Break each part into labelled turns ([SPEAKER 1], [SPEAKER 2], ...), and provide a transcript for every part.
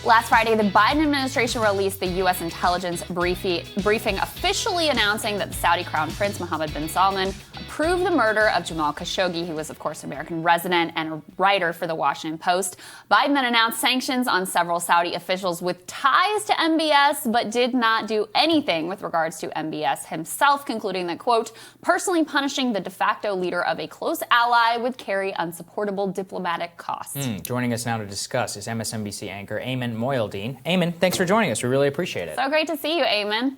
[SPEAKER 1] Last Friday, the Biden administration released the U.S. intelligence briefing officially announcing that the Saudi Crown Prince Mohammed bin Salman approved the murder of Jamal Khashoggi, who was, of course, an American resident and a writer for the Washington Post. Biden then announced sanctions on several Saudi officials with ties to MBS, but did not do anything with regards to MBS himself, concluding that, quote, personally punishing the de facto leader of a close ally would carry unsupportable diplomatic costs.
[SPEAKER 2] Joining us now to discuss is MSNBC anchor Ayman Mohyeldin. Ayman, thanks for joining us. We really appreciate it.
[SPEAKER 1] So great to see you, Ayman.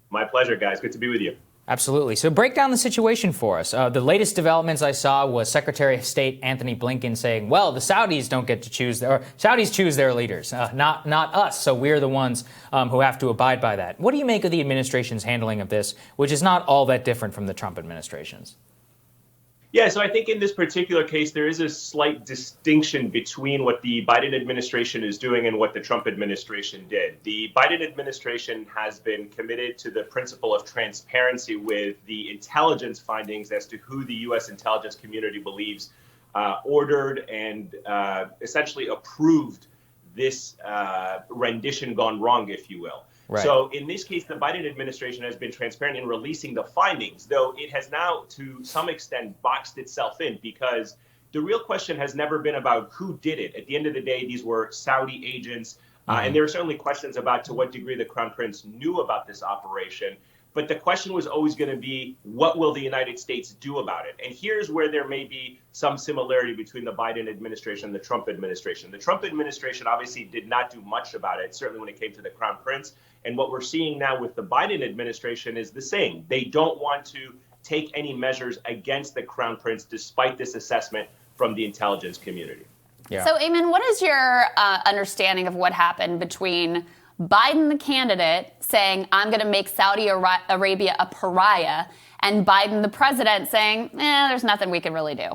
[SPEAKER 3] My pleasure, guys. Good to be with you.
[SPEAKER 2] Absolutely. So break down the situation for us. The latest developments I saw was Secretary of State Anthony Blinken saying, well, the Saudis don't get to choose, Saudis choose their leaders, not us. So we're the ones who have to abide by that. What do you make of the administration's handling of this, which is not all that different from the Trump administration's?
[SPEAKER 3] Yeah, so I think in this particular case, there is a slight distinction between what the Biden administration is doing and what the Trump administration did. The Biden administration has been committed to the principle of transparency with the intelligence findings as to who the U.S. intelligence community believes ordered and essentially approved this rendition gone wrong, if you will. Right. So in this case, the Biden administration has been transparent in releasing the findings, though it has now, to some extent, boxed itself in, because the real question has never been about who did it. At the end of the day, these were Saudi agents, and there are certainly questions about to what degree the Crown Prince knew about this operation. But the question was always going to be, what will the United States do about it? And here's where there may be some similarity between the Biden administration and the Trump administration. The Trump administration obviously did not do much about it, certainly when it came to the Crown Prince. And what we're seeing now with the Biden administration is the same. They don't want to take any measures against the Crown Prince, despite this assessment from the intelligence community.
[SPEAKER 1] Yeah. So, Ayman, what is your understanding of what happened between Biden, the candidate, saying, I'm going to make Saudi Arabia a pariah, and Biden, the president, saying, there's nothing we can really do?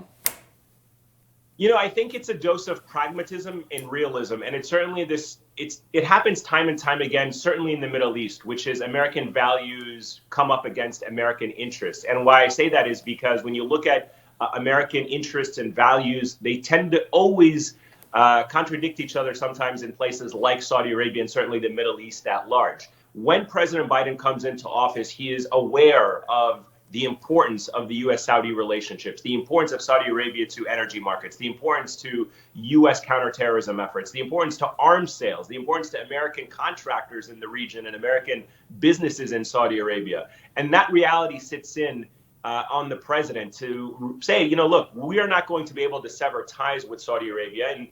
[SPEAKER 3] You know, I think it's a dose of pragmatism and realism. And it's certainly it happens time and time again, certainly in the Middle East, which is American values come up against American interests. And why I say that is because when you look at American interests and values, they tend to always contradict each other sometimes in places like Saudi Arabia and certainly the Middle East at large. When President Biden comes into office, he is aware of the importance of the U.S.-Saudi relationships, the importance of Saudi Arabia to energy markets, the importance to U.S. counterterrorism efforts, the importance to arms sales, the importance to American contractors in the region and American businesses in Saudi Arabia. And that reality sits in on the president to say, you know, look, we are not going to be able to sever ties with Saudi Arabia, and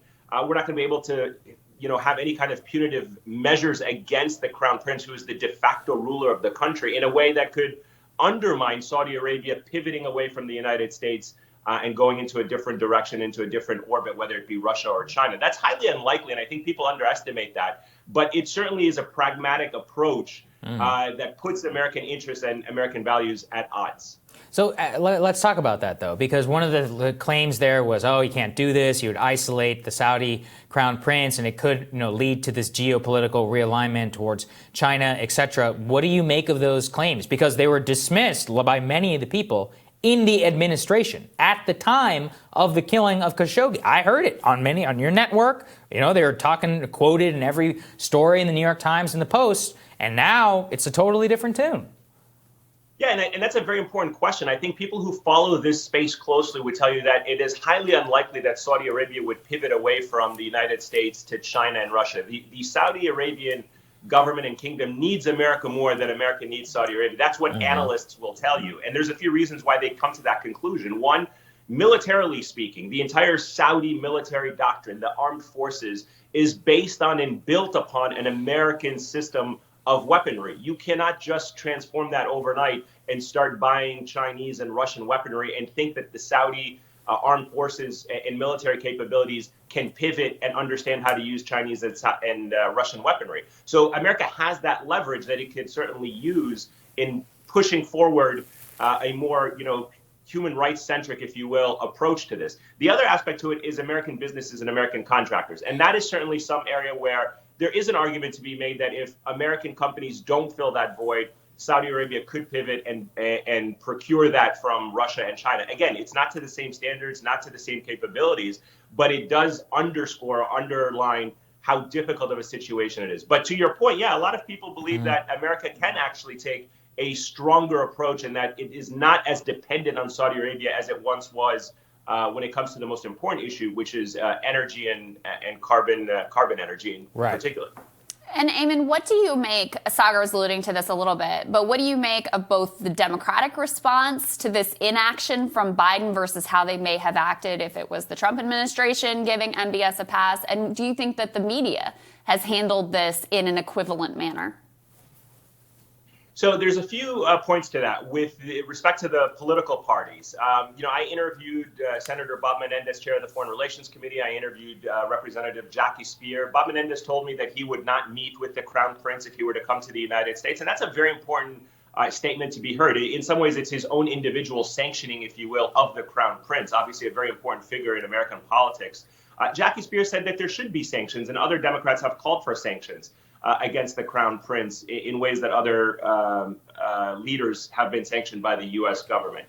[SPEAKER 3] we're not going to be able to, you know, have any kind of punitive measures against the Crown Prince, who is the de facto ruler of the country, in a way that could undermine Saudi Arabia pivoting away from the United States and going into a different direction, into a different orbit, whether it be Russia or China. That's highly unlikely, and I think people underestimate that. But it certainly is a pragmatic approach that puts American interests and American values at odds.
[SPEAKER 2] So let's talk about that, though, because one of the claims there was, you can't do this. You would isolate the Saudi Crown Prince, and it could, lead to this geopolitical realignment towards China, et cetera. What do you make of those claims? Because they were dismissed by many of the people in the administration at the time of the killing of Khashoggi. I heard it on your network. They were quoted in every story in the New York Times and the Post, and now it's a totally different tune.
[SPEAKER 3] Yeah, and that's a very important question. I think people who follow this space closely would tell you that it is highly unlikely that Saudi Arabia would pivot away from the United States to China and Russia. The Saudi Arabian government and kingdom needs America more than America needs Saudi Arabia. That's what analysts will tell you. And there's a few reasons why they come to that conclusion. One, militarily speaking, the entire Saudi military doctrine, the armed forces, is based on and built upon an American system of weaponry. You cannot just transform that overnight and start buying Chinese and Russian weaponry and think that the Saudi armed forces and military capabilities can pivot and understand how to use Chinese and Russian weaponry. So America has that leverage that it can certainly use in pushing forward a more, human rights centric, if you will, approach to this. The other aspect to it is American businesses and American contractors. And that is certainly some area where there is an argument to be made that if American companies don't fill that void, Saudi Arabia could pivot and procure that from Russia and China. Again, it's not to the same standards, not to the same capabilities, but it does underline how difficult of a situation it is. But to your point, yeah, a lot of people believe that America can actually take a stronger approach and that it is not as dependent on Saudi Arabia as it once was when it comes to the most important issue, which is energy and carbon energy in particular.
[SPEAKER 1] And Ayman, what do you make, Sagar was alluding to this a little bit, but what do you make of both the Democratic response to this inaction from Biden versus how they may have acted if it was the Trump administration giving MBS a pass? And do you think that the media has handled this in an equivalent manner?
[SPEAKER 3] So there's a few points to that with respect to the political parties. I interviewed Senator Bob Menendez, chair of the Foreign Relations Committee. I interviewed Representative Jackie Speer. Bob Menendez told me that he would not meet with the Crown Prince if he were to come to the United States. And that's a very important statement to be heard. In some ways, it's his own individual sanctioning, if you will, of the Crown Prince, obviously a very important figure in American politics. Jackie Speer said that there should be sanctions, and other Democrats have called for sanctions against the Crown Prince in ways that other leaders have been sanctioned by the U.S. government.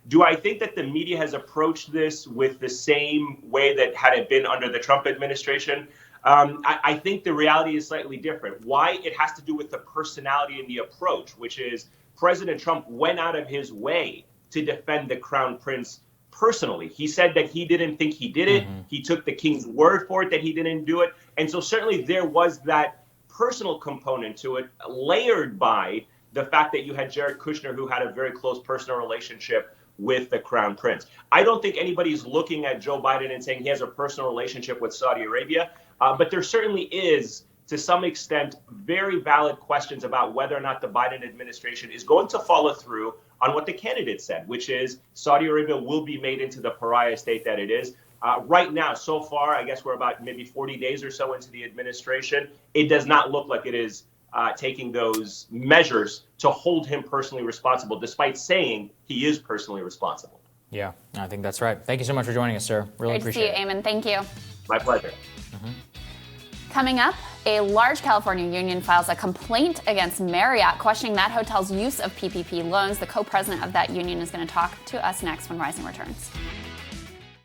[SPEAKER 3] Do I think that the media has approached this with the same way that had it been under the Trump administration? I think the reality is slightly different. Why? It has to do with the personality and the approach, which is President Trump went out of his way to defend the Crown Prince personally. He said that he didn't think he did it. He took the king's word for it that he didn't do it. And so certainly there was that personal component to it, layered by the fact that you had Jared Kushner, who had a very close personal relationship with the Crown Prince. I don't think anybody's looking at Joe Biden and saying he has a personal relationship with Saudi Arabia, but there certainly is, to some extent, very valid questions about whether or not the Biden administration is going to follow through on what the candidate said, which is Saudi Arabia will be made into the pariah state that it is. Right now, so far, I guess we're about maybe 40 days or so into the administration. It does not look like it is taking those measures to hold him personally responsible, despite saying he is personally responsible.
[SPEAKER 2] Yeah, I think that's right. Thank you so much for joining us, sir. Really appreciate it.
[SPEAKER 1] Great to see you, Ayman. Thank you.
[SPEAKER 3] My pleasure.
[SPEAKER 1] Coming up, a large California union files a complaint against Marriott, questioning that hotel's use of PPP loans. The co-president of that union is going to talk to us next when Rising returns.